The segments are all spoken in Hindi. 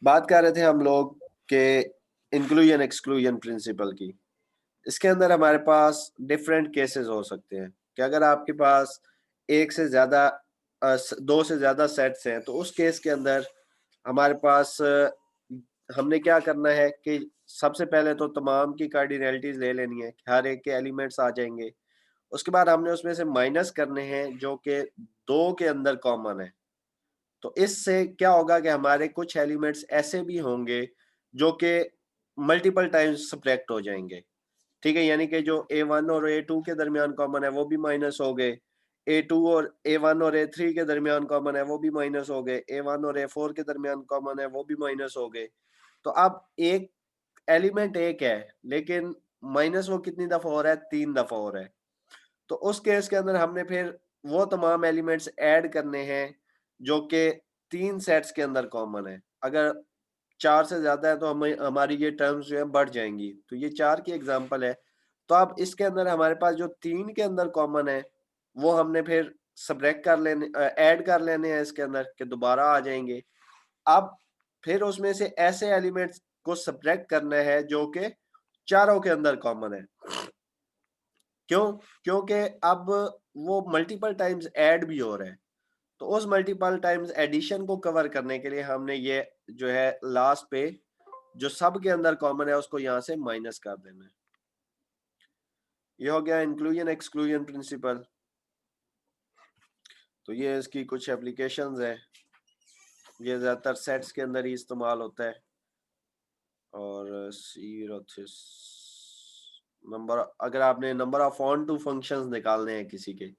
बात कर रहे थे हम लोग के इंक्लूजन एक्सक्लूजन प्रिंसिपल की। इसके अंदर हमारे पास डिफरेंट केसेस हो सकते हैं कि अगर आपके पास एक से ज्यादा दो से ज्यादा सेट्स हैं तो उस केस के अंदर हमारे पास हमने क्या करना है कि सबसे पहले तो तमाम की कार्डिनैलिटीज ले लेनी है, हर एक के एलिमेंट्स आ जाएंगे। उसके बाद हमने उसमें से माइनस करने हैं जो कि दो के अंदर कॉमन है। तो इससे क्या होगा कि हमारे कुछ एलिमेंट्स ऐसे भी होंगे जो कि मल्टीपल टाइम्स सब्ट्रैक्ट हो जाएंगे। ठीक है, यानी कि जो A1 और A2 के दरमियान कॉमन है वो भी माइनस हो गए, A2 और A1 और A3 के दरमियान कॉमन है वो भी माइनस हो गए, A1 और A4 के दरमियान कॉमन है वो भी माइनस हो गए। तो अब एक एलिमेंट एक है लेकिन माइनस वो कितनी दफा हो रहा है, 3 दफा हो रहा है। तो उस केस के अंदर हमने फिर वो तमाम एलिमेंट्स ऐड करने हैं जो कि 3 सेट्स के अंदर कॉमन है। अगर 4 से ज्यादा है तो हमें हमारी ये टर्म्स जो है बढ़ जाएंगी। तो ये 4 की एग्जांपल है। तो अब इसके अंदर हमारे पास जो 3 के अंदर कॉमन है वो हमने फिर सब्ट्रैक्ट कर लेने, ऐड कर लेने हैं इसके अंदर कि दोबारा आ जाएंगे। अब फिर उसमें से ऐसे एलिमेंट्स को सब्ट्रैक्ट करना है जो कि चारों के अंदर कॉमन है। क्यों? क्योंकि अब वो मल्टीपल टाइम्स ऐड भी हो रहे हैं। तो उस मल्टीपल टाइम्स एडिशन को कवर करने के लिए हमने ये जो है लास्ट पे जो सब के अंदर कॉमन है उसको यहाँ से माइनस कर देना है। ये हो गया इंक्लूजन एक्सक्लूजन प्रिंसिपल। तो ये इसकी कुछ एप्लीकेशंस है। ये ज्यादातर सेट्स के अंदर ही इस्तेमाल होता है। और सीरोथिस नंबर, अगर आपने number of onto functions निकालने हैं किसी के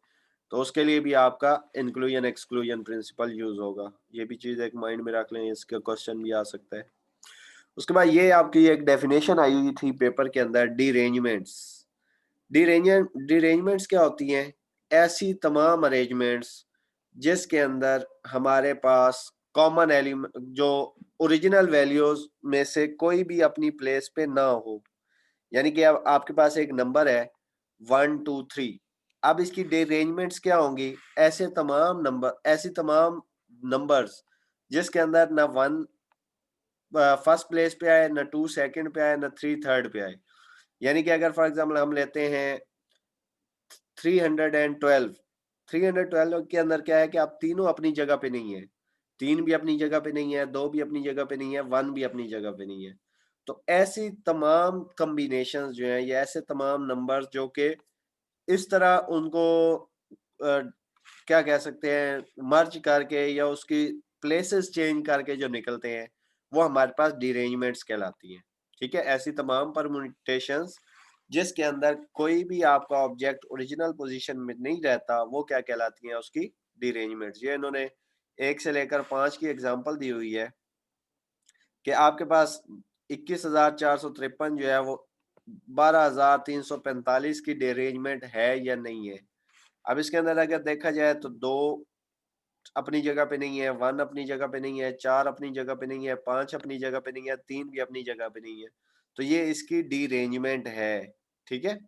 तो उसके लिए भी आपका इंक्लूजन एक्सक्लूजन प्रिंसिपल यूज होगा। ये भी चीज एक माइंड में रख लें, इसका क्वेश्चन भी आ सकता है। उसके बाद ये आपकी एक डेफिनेशन आई हुई थी पेपर के अंदर, डीरेंजमेंट्स। डीरेंजमेंट्स क्या होती हैं? ऐसी तमाम अरेंजमेंट्स जिसके अंदर हमारे पास कॉमन एलिमेंट जो ओरिजिनल वैल्यूज में से कोई भी अपनी प्लेस पे ना हो। यानी कि अब आपके पास एक नंबर है 1 2 3। अब इसकी डीरेंजमेंट्स क्या होंगी? ऐसी तमाम नंबर्स जिसके अंदर ना 1 फर्स्ट प्लेस पे आए, ना 2 सेकंड पे आए, ना 3 थर्ड पे आए। यानी कि अगर फॉर एग्जांपल हम लेते हैं 312। 312 के अंदर क्या है कि आप तीनों अपनी जगह पे नहीं है। 3 भी अपनी जगह पे नहीं है, 2 भी अपनी जगह पे नहीं है, 1 भी अपनी जगह पे नहीं है। तो ऐसी तमाम कॉम्बिनेशंस जो है, या ऐसे तमाम नंबर्स जो कि इस तरह उनको क्या कह सकते हैं, मर्ज करके या उसकी प्लेसेस चेंज करके जो निकलते हैं वो हमारे पास डीरेंजमेंट्स कहलाती हैं। ठीक है, ऐसी तमाम परम्यूटेशंस जिसके अंदर कोई भी आपका ऑब्जेक्ट ओरिजिनल पोजीशन में नहीं रहता वो क्या कहलाती हैं? उसकी डीरेंजमेंट्स। ये इन्होंने 1 से लेकर 5 की एग्जांपल दी हुई है कि आपके पास 21,453 जो है वो 12,345 की डीरेंजमेंट है या नहीं है। अब इसके अंदर अगर देखा जाए तो 2 अपनी जगह पे नहीं है, 1 अपनी जगह पे नहीं है, 4 अपनी जगह पे नहीं है, 5 अपनी जगह पे नहीं है, 3 भी अपनी जगह पे नहीं है। तो ये इसकी डीरेंजमेंट है। ठीक है।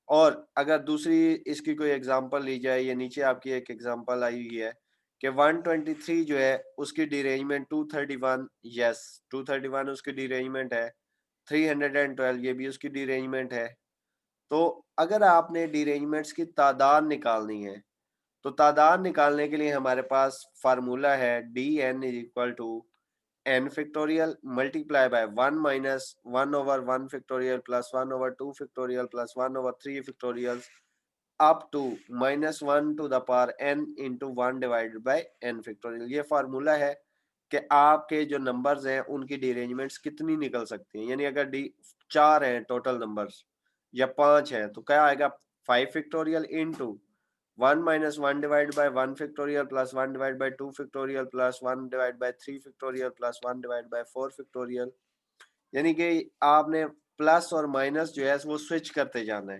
और अगर दूसरी इसकी कोई एग्जांपल ली जाए, ये नीचे आपकी एक एग्जांपल आई हुई है कि 123 जो है उसकी डीरेंजमेंट 231, यस 231 उसकी डीरेंजमेंट है। 312 ये भी उसकी डीरेंजमेंट है। तो अगर आपने डीरेंजमेंट्स की तादाद निकालनी है तो तादाद निकालने के लिए हमारे पास फार्मूला है dn is equal to n factorial multiply by 1 minus 1 over 1 factorial plus 1 over 2 factorial plus 1 over 3 factorial up to -1 to the power n into 1 divided by n factorial. ये फार्मूला है कि आपके जो नंबर्स हैं उनकी डीरेंजमेंट्स कितनी निकल सकती हैं। यानी अगर डी 4 हैं टोटल नंबर्स या 5 है तो क्या आएगा? 5 factorial into 1 minus 1 divide by 1 factorial plus 1 divide by 2 factorial plus 1 divide by 3 factorial plus 1 divide by 4 factorial. यानी कि आपने प्लस और माइनस जो है वो स्विच करते जाना है।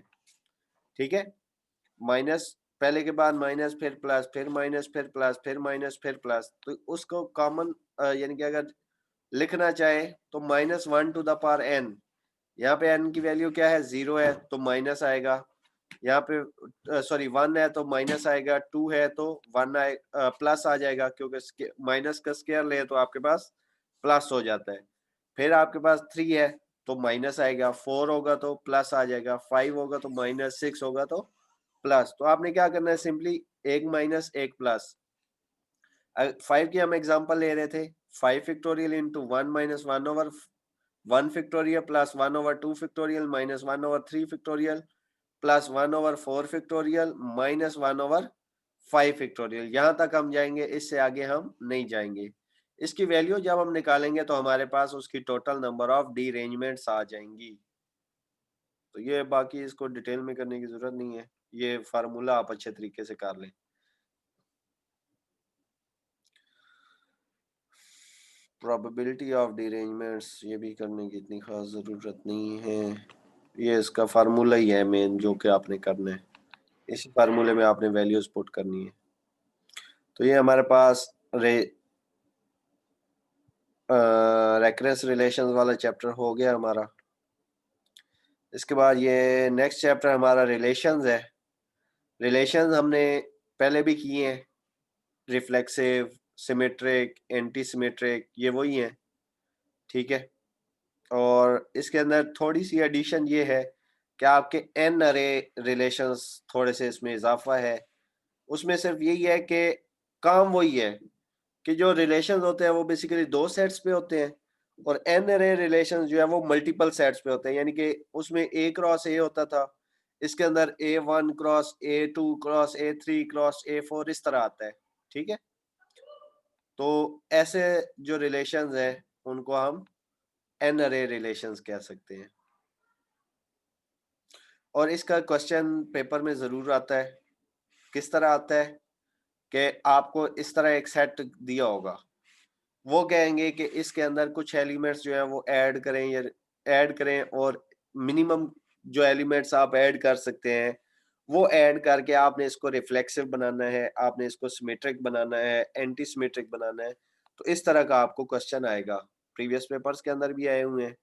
ठीक है, माइनस पहले के बाद माइनस, फिर प्लस, फिर माइनस, फिर प्लस, फिर माइनस, फिर प्लस। तो उसको कॉमन यानी कि अगर लिखना चाहे तो -1 टू द पावर n। यहाँ पे n की वैल्यू क्या है? 0 है तो माइनस आएगा। यहाँ पे सॉरी 1 है तो माइनस आएगा, 2 है तो 1 प्लस आ जाएगा, क्योंकि माइनस का स्क्वायर ले तो आपके पास प्लस हो जाता है। फिर आपके पास 3 है तो माइनस आएगा, 4 होगा तो प्लस आ जाएगा, 5 होगा तो माइनस, 6 होगा तो प्लस। तो आपने क्या करना है, सिंपली 1 माइनस 1 प्लस। 5 की हम एग्जांपल ले रहे थे, 5 factorial into 1 minus 1 over 1 factorial plus 1 over 2 factorial minus 1 over 3 factorial plus 1 over 4 factorial minus 1 over 5 factorial. यहाँ तक हम जाएंगे, इससे आगे हम नहीं जाएंगे। इसकी वैल्यू जब हम निकालेंगे तो हमारे पास उसकी टोटल नंबर ऑफ डीरेंजमेंट्स आ जाएंगी। तो ये बाकी इसको डिटेल में करने की जरूरत नहीं है, ये फार्मूला आप अच्छे तरीके से कर लें। प्रोबेबिलिटी ऑफ डीरेंजमेंट्स ये भी करने की इतनी खास ज़रूरत नहीं है, ये इसका फार्मूला ही है मेन जो कि आपने करना है। इसी फार्मूले में आपने वैल्यूज पुट करनी है। तो ये हमारे पास रेकरेंस रिलेशंस वाला चैप्टर हो गया हमारा। इसके बाद ये नेक्स्ट चैप्टर हमारा रिलेशंस है। रिलेशंस हमने पहले भी किए हैं, रिफ्लेक्सिव, सिमेट्रिक, एंटी सिमेट्रिक, ये वही हैं, ठीक है। और इसके अंदर थोड़ी सी एडिशन ये है कि आपके एन अरे रिलेशंस थोड़े से इसमें इजाफा है। उसमें सिर्फ यही है कि काम वही है कि जो रिलेशंस होते हैं वो बेसिकली 2 सेट्स पे होते हैं, और एन अरे रिलेशंस जो है वो मल्टीपल सेट्स पे होते हैं। यानी कि उसमें ए क्रॉस ए होता था, इसके अंदर A1 cross A2 cross A3 cross A4 इस तरह आता है, ठीक है। तो ऐसे जो रिलेशंस हैं उनको हम एन अरे रिलेशंस कह सकते हैं। और इसका क्वेश्चन पेपर में ज़रूर आता है। किस तरह आता है कि आपको इस तरह एक सेट दिया होगा, वो कहेंगे कि इसके अंदर कुछ एलिमेंट्स जो है वो ऐड करें या ऐड करें, और मिनिमम जो एलिमेंट्स आप ऐड कर सकते हैं वो ऐड करके आपने इसको रिफ्लेक्सिव बनाना है, आपने इसको सिमेट्रिक बनाना है, एंटी सिमेट्रिक बनाना है। तो इस तरह का आपको क्वेश्चन आएगा, प्रीवियस पेपर्स के अंदर भी आए हुए हैं।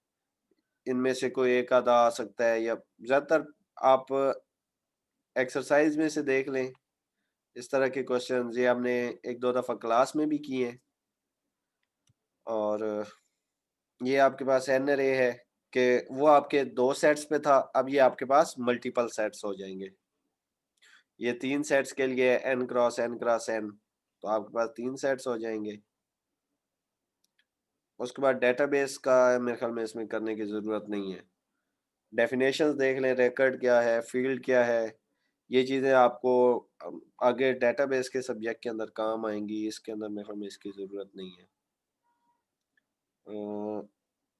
इनमें से कोई एक आधा आ सकता है, या ज़्यादातर आप एक्सरसाइज में से देख लें। इस तरह के क्वेश्चन ये हमने एक दो दफ़ा क्लास में भी किए हैं। और ये आपके पास एन रे है कि वो आपके 2 सेट्स पे था, अब ये आपके पास मल्टीपल सेट्स हो जाएंगे। ये 3 सेट्स के लिए N cross N cross N, तो आपके पास 3 सेट्स हो जाएंगे। उसके बाद डेटाबेस का मेरे ख्याल में इसमें करने की ज़रूरत नहीं है। डेफिनेशंस देख लें, रिकॉर्ड क्या है, फील्ड क्या है, ये चीज़ें आपको आगे डेटाबेस के सब्जेक्ट के अंदर काम आएंगी। इसके अंदर मेरे ख्याल में इसकी ज़रूरत नहीं है,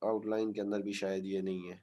आउटलाइन के अंदर भी शायद ये नहीं है।